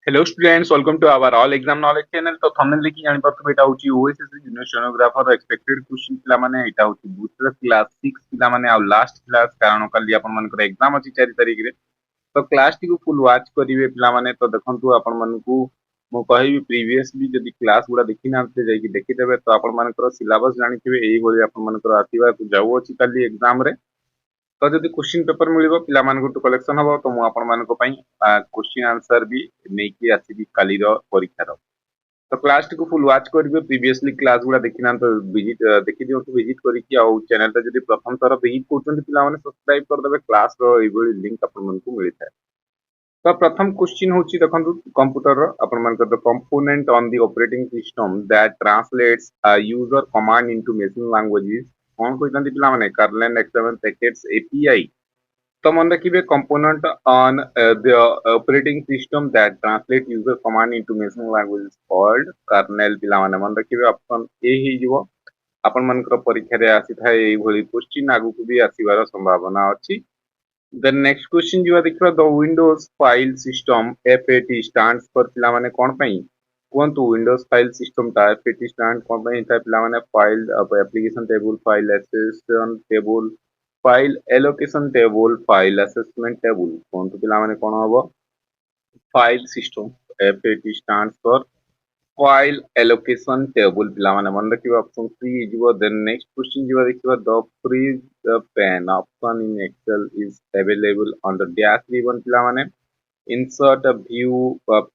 Hello students, welcome to our all exam knowledge channel. तो thumbnail देखि जानि परथबे एटा होची OSSC junior stenographer expected question पिला माने एटा होची बुस्टर क्लास 6 पिला माने आ लास्ट क्लास कारण काली आपन मन कर एग्जाम अछि 4 तारिख रे तो क्लास टी को फुल वॉच करिवे पिला माने तो देखंतु आपन मन को मो कहिबी प्रीवियसली जदी क्लास गुडा देखि नाते जाई कि देखि देबे तो आपन मन कर सिलेबस जानिथिबे एही बोली आपन मन कर आतिबा जाउ अछि काली एग्जाम रे तो जदि क्वेश्चन पेपर मिलिबो पिला मानकु कलेक्शन हबो तो मु आपन मानको पई क्वेश्चन आंसर भी नेकी आसीबी काली रो परीक्षा रो तो क्लास टी को फुल वॉच करिवे प्रीवियसली क्लास गुडा देखिना तो विजिट देखि दियो तो विजिट करी कि आ चैनल ता जदि प्रथम तरह विजिट करछन पिला माने सब्सक्राइब कर देबे क्लास रो एबोली लिंक आपन मानकु मिलि थाए तो प्रथम क्वेश्चन होची देखंतु कंप्यूटर रो आपन मानकर the component on the operating system that translates a user command into machine languages कौन कहते पिला माने कर्नेल एक्सएमएल पैकेट्स एपीआई तो मन रखिए component on the operating system that translate user command into machine language is called kernel पिला माने मन रखिए ऑप्शन ए ही जीवो अपन मन कर परीक्षा रे आसी थाए एई भली क्वेश्चन आगु को भी आसीबार संभावना अछि देन नेक्स्ट क्वेश्चन जीवा देखिबा the Windows file system FAT stands for पिला माने कोन पई कोनतु विंडोज फाइल सिस्टम ता एफएटी स्टैंड कोन पई था पिला माने file application table file accession table file allocation table file assessment table कोनतु पिला माने कोन हबो file system FAT stands for file allocation table पिला माने मन रखिबा ऑप्शन 3 जीवो देन नेक्स्ट क्वेश्चन जीवा देखिबा the freeze the pane option in Excel is available on the dash ribbon पिला माने insert a view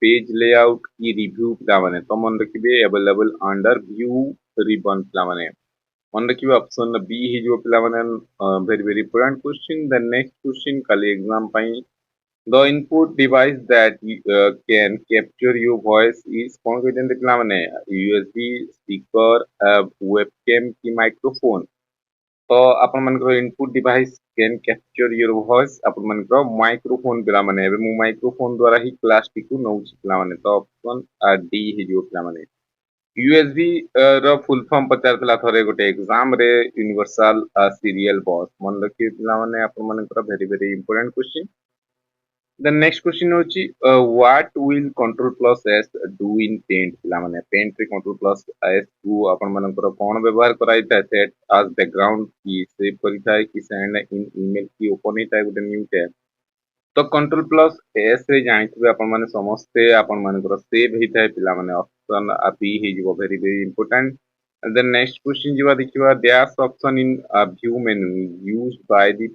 page layout की review पिला माने तो मन रखिबे अवेलेबल अंडर व्यू रिबन पिला माने मन रखिबे ऑप्शन बी ही जो पिला माने very very important question the next question Kali exam पई the input device that can capture your voice is कौन कहते पिला माने यूएसबी स्पीकर वेबकैम की माइक्रोफोन तो अपन मन को input device can capture your voice अपन मन को माइक्रोफोन पिला माने एबे मु माइक्रोफोन द्वारा ही क्लास टी को नौ पिला माने तो ऑप्शन डी ही जो पिला माने यूएसबी रो फुल फॉर्म पचारतला थरे गोटे एग्जाम रे यूनिवर्सल सीरियल बस मन रखिए पिला माने अपन मन को very very important question the next question होची what will control plus s do in paint पिला माने paint रे control plus s को अपन मनकर कोन व्यवहार कराई था सेट as background की सेव करी था कि सेंड इन ईमेल की ओपन ही था गुटे न्यू टैब तो कंट्रोल प्लस एस रे जानिथिबे अपन माने समस्ते अपन मानकर सेव ही था पिला माने ऑप्शन बी ही जीवो very very important and then next question जीवा देखिबा dash option in a view menu used by the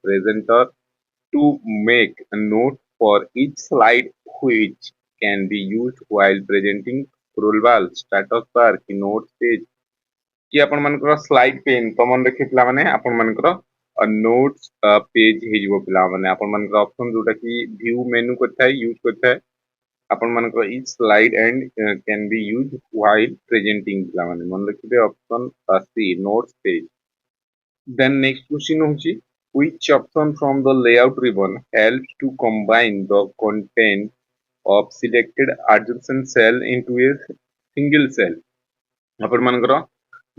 presenter to make a note for each slide which can be used while presenting scroll bar status bar की notes page कि आपण मानकर slide pen तो मन रखि पिला माने आपण मानकर नोट्स पेज हे जीवो पिला माने आपण मानकर ऑप्शन जोटा कि व्यू मेनू करथाय यूज करथाय आपण मानकर each slide and can be used while presenting पिला माने मन रखिबे option C notes page then next question होची which option from the layout ribbon helps to combine the content of selected adjacent cell into a single cell आपण मानकर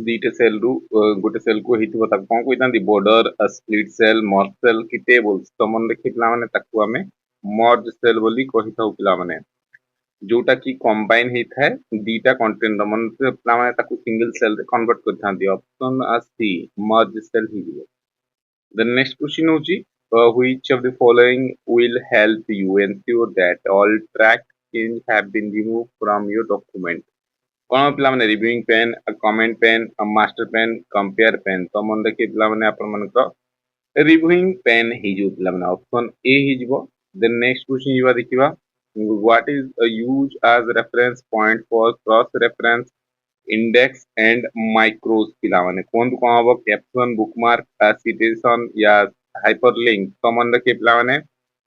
दीटे cell रु गोटे cell को हितबो ताक कोन कहितांती border split cell merge cell की टेबल्स तो मन देखि पिला माने ताकू हमें मर्ज सेल बोली कहिताउ पिला माने जोटा की कंबाइन ही थाए दीटा कंटेंट मन पिला माने ताकू सिंगल सेल रे कन्वर्ट करथांती ऑप्शन सी मर्ज सेल ही दियो the next question होची which of the following will help you ensure that all track change have been removed from your document कौन पिला माने reviewing pane comment pane master pane compare pane तो मन देखि पिला माने अपन मन को रिव्यूइंग पेन ही जो पिला माने ऑप्शन ए ही जीवो देन नेक्स्ट क्वेश्चन जीवा देखिबा what is use as reference point for cross reference index and macros पिला माने कोन को हबो कैप्शन बुकमार्क सिटेशन या हाइपरलिंक तो मन देखि पिला माने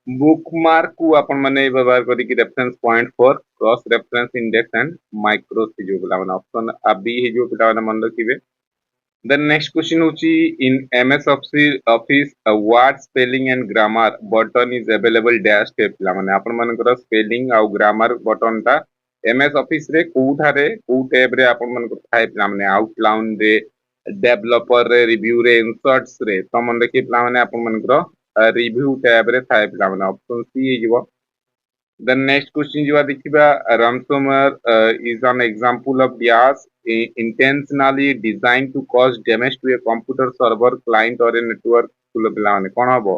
बुकमार्क को अपन माने व्यवहार करी कि reference point for cross reference index and micro से जो पिला माने ऑप्शन बी ही जो पिला माने मन रखिबे देन नेक्स्ट क्वेश्चन होची in MS office what spelling and grammar button is available dash टे पिला माने अपन मानकर स्पेलिंग आ ग्रामर बटन ता एमएस ऑफिस रे कोठारे को टैब रे अपन मानकर थाए पिला माने आउटलाइन रे डेवलपर रे रिव्यू रे इंसर्ट्स रे तो मन देखि पिला माने अपन मानकर रिव्यू टैब रे थाए पिला माने ऑप्शन सी ही जीवो Then next question jiba dekhiba ransomware is an example of bias intentionally designed to cause damage to a computer server client or a network full ପିଲାମାନେ କଣ ହବ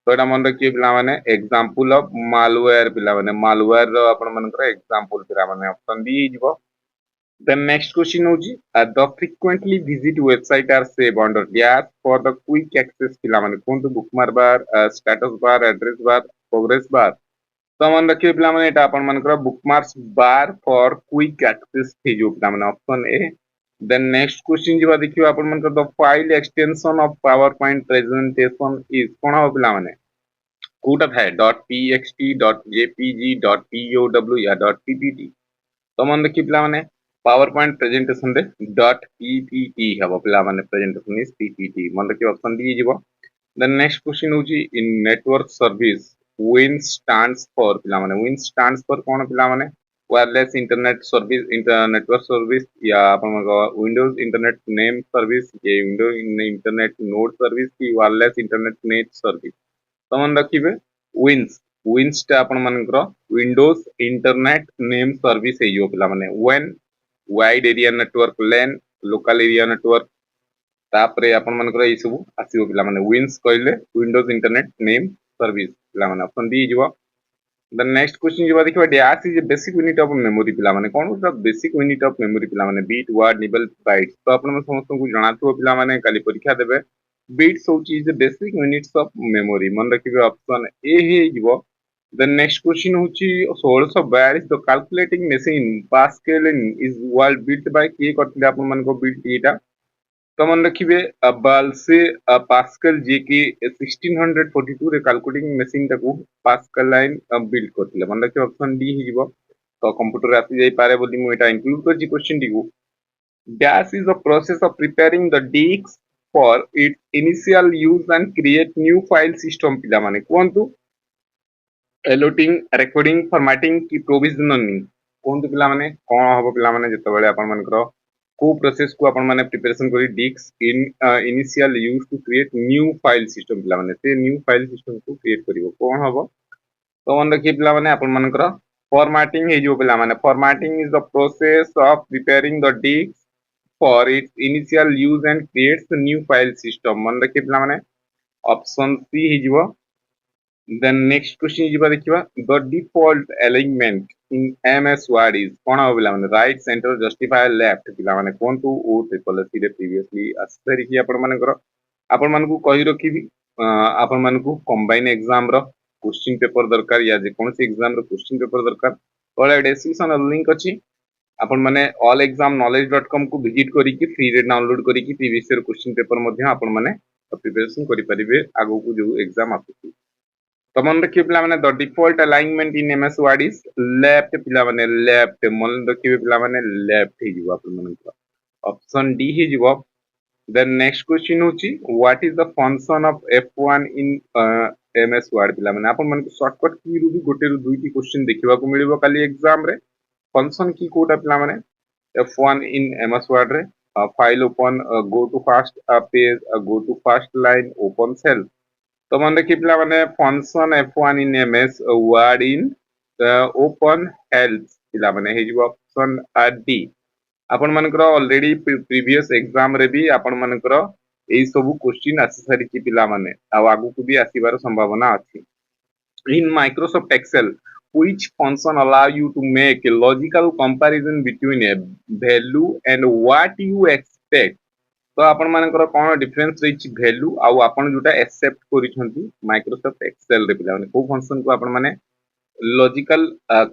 ତ ଏଟା ମନେ ରଖିବେ ପିଲାମାନେ example of malware ପିଲାମାନେ malware ର ଆପଣ ମାନଙ୍କର example ପିଲାମାନେ option D ହେଇଯିବ। Then next question hoji the frequently visit website are saved under dash for the quick access ପିଲାମାନେ କୁହନ୍ତୁ bookmark bar status bar address bar progress bar ତ ମନେ ରଖିବେ ପିଲାମାନେ ଏଟା ଆପଣ ମାନଙ୍କର bookmarks bar for quick access ହେଇଯିବ ପିଲାମାନେ option A। Then next question ଯିବା ଦେଖିବା ଆପଣ ମାନଙ୍କର the file extension of PowerPoint presentation is କଣ ହବ ପିଲାମାନେ କୋଉଟା ଥାଏ .txt .jpg .pow या .ppt ତ ମନେ ରଖିବେ ପିଲାମାନେ PowerPoint presentation ରେ .ppt ହବ ପିଲାମାନେ presentation is ppt ମନେ ରଖିବେ option D ହେଇଯିବ। Then next question होची in network service WIN stands for पिलामाने WIN stands for कौन पिलामाने wireless internet service network service या अपन Windows internet name service ये Windows internet node service की wireless internet net service तो मन रखिबे WINS टा अपन मानकर Windows internet name service है जो पिलामाने when wide area network LAN local area network तापरे आपण मानकर ए सब आसीबो पिला माने विन्स कहले विंडोज इंटरनेट नेम सर्विस पिला माने ऑप्शन डी जीवो। द नेक्स्ट क्वेश्चन जीवा देखिबा dash is a basic unit of memory पिला माने कोन होता बेसिक यूनिट ऑफ मेमोरी पिला माने बीट वर्ड निबल बाइट्स तो आपण समस्त को जणातो पिला माने काली परीक्षा देबे बीट्स होची is a basic units of memory मन रखिबे ऑप्शन ए हे जीवो। द नेक्स्ट क्वेश्चन होची 1642 the calculating machine pascal is world built by के करथिले आपण मन को बिल्ट एटा तो मन रखिए बाल्से पास्कल जे कि 1642 रे कैलकुलेटिंग मशीन टाकू पास्कल लाइन बिल्ड करथिले मन रखिए ऑप्शन डी ही जीवो तो कंप्यूटर आसी जाई पारे बोली मु एटा इंक्लूड कर जी क्वेश्चन टी को dash is the process of preparing the disk for its initial use and create new file system पिला माने कोंतु एलोटिंग रेकॉर्डिंग फॉर्मेटिंग की प्रोविजनिंग कोंतु पिला माने कोन हबो पिला माने जतबेले आपण मानकर को प्रोसेस को आपण माने प्रिपरेशन करी disk in initial use to create new file system पिला माने ते न्यू फाइल सिस्टम को क्रिएट करिवो कोन हबो तो मन रखिए पिला माने आपण मानकर फॉर्मेटिंग हे जो पिला माने formatting is the process of preparing the disk for its initial use and creates new file system मन रखिए पिला माने ऑप्शन सी हे जीवो। Then next question ଯିବା ଦେଖିବା the default alignment in MS Word is କଣ ହବ ପିଲାମାନେ right center justify left ପିଲାମାନେ କୁହନ୍ତୁ ଓ triple SC ରେ previously ଆସିସାରିଛି ଆପଣ ମାନଙ୍କୁ କହି ରଖିବି ଆପଣ ମାନଙ୍କୁ combine exam ର question paper ଦରକାର या ଯେକୌଣସି exam ର question paper ଦରକାର ତଳେ description link ଅଛି ଆପଣ ମାନେ allexamknowledge.com କୁ visit କରିକି free ରେ download କରିକି previous year question paper ମଧ୍ୟ ଆପଣ ମାନେ preparation କରିପାରିବେ ଆଗକୁ ଯୋଉ exam ଆସୁଛି तो मन रखिए पिला माने the default alignment in MS word is left पिला माने लेफ्ट मन रखिए पिला माने लेफ्ट ही जीव आपन मन ऑप्शन डी ही जीव। देन नेक्स्ट क्वेश्चन होची what is the function of f1 in MS word पिला माने आपन मन शॉर्टकट की रु भी गोटे रु दुईटी क्वेश्चन देखिबा को मिलिबो काली एग्जाम रे फंक्शन की कोटा पिला माने f1 इन एमएस वर्ड रे file open go to first page go to first line open cell तो मन देखिए पिला माने function f1 in MS Word in open help पिला माने हे जो ऑप्शन डी आपण मानकर ऑलरेडी प्रीवियस एग्जाम रे भी आपण मानकर एई सब क्वेश्चन आसी सारी की पिला माने आ आगु को भी आसीबार संभावना अछि in Microsoft Excel which function allow you to make a logical comparison between a value and what you expect तो आपण मानकर कोन डिफरेंस रही वैल्यू आउ आपण जोटा एक्सेप्ट करिसंती माइक्रोसॉफ्ट एक्सेल रे पिला माने को फंक्शन को आपण माने लॉजिकल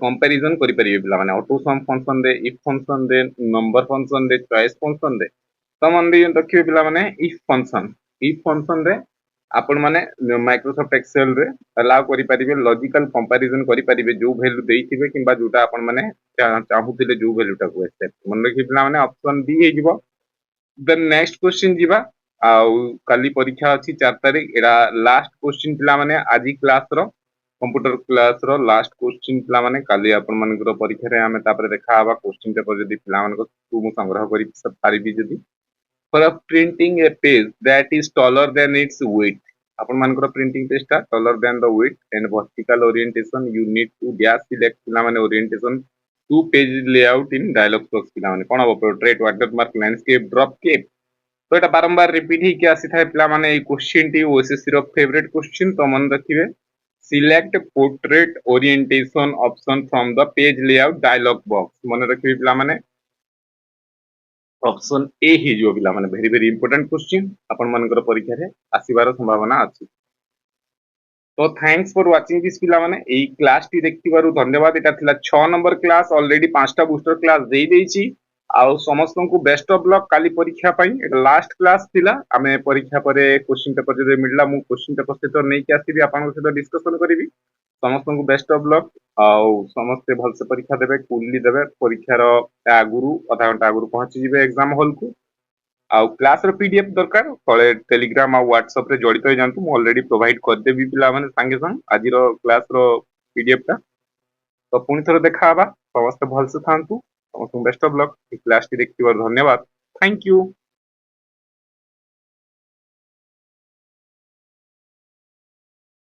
कंपैरिजन करि परिबे पिला माने ऑटो सम फंक्शन रे इफ फंक्शन रे नंबर फंक्शन रे चॉइस फंक्शन रे तो मन रे रखिबे पिला माने इफ फंक्शन रे आपण माने माइक्रोसॉफ्ट एक्सेल रे अलाउ करि परिबे लॉजिकल कंपैरिजन करि परिबे जो वैल्यू देइथिबे किबा जोटा आपण माने चाहुथिले जो वैल्यू टा को एक्सेप्ट मन रखिबे पिला माने ऑप्शन डी हे जिवो। देन नेक्स्ट क्वेश्चन जीवा आउ काली परीक्षा अछि 4 तारिख एरा लास्ट क्वेश्चन पिला माने आजि क्लास रो कंप्यूटर क्लास रो लास्ट क्वेश्चन पिला माने काली आपण मानकर परीक्षा रे हमें तापर देखा आबा क्वेश्चन पेपर जदी पिला मानकर तू मु संग्रह करि सब पारिबी जदी for printing A page that is taller than it's width आपण मानकर प्रिंटिंग पेज टा taller than the width and vertical orientation you need to dash select पिला माने orientation to page layout in dialog box पिला माने कोन हो portrait watermark landscape drop cape तो एटा बारंबार रिपीट ही के आसी थाए पिला माने ए क्वेश्चन टी ओएसएससी रो फेवरेट क्वेश्चन तो मन रखिबे select portrait orientation option from the page layout dialog box मन रखिबे पिला माने ऑप्शन ए ही जो पिला माने वेरी वेरी इंपोर्टेंट क्वेश्चन आपण मानकर परीक्षा रे आसीबार संभावना अछि तो थैंक्स फॉर वाचिंग दिस पिला माने एई क्लास टी देखिबारु धन्यवाद एटा थिला 6 नंबर क्लास ऑलरेडी 5टा बूस्टर क्लास देई देइची आउ समस्त को बेस्ट ऑफ लक काली परीक्षा पई एटा लास्ट क्लास थिला आमे परीक्षा परे क्वेश्चन पेपर जे मिलला मु क्वेश्चन पेपर से तो नै के आसीबी आपन से डिस्कशन करिवि समस्त को बेस्ट ऑफ लक आउ समस्त भल से परीक्षा देबे कुली देबे परीक्षार आगुरु आधा घंटा आगुरु पहुंची जिवे एग्जाम हॉल को आउ क्लास रो पीडीएफ दरकार तळे टेलीग्राम आ व्हाट्सएप रे जडित होई जानतु मु ऑलरेडी प्रोवाइड कर देबी पिला माने संगे संग आज रो क्लास रो पीडीएफ ता तो पुनी थरो देखा हबा समस्त भल से थांतु समस्त बेस्ट ऑफ लक क्लास टी देखिबार धन्यवाद थैंक यू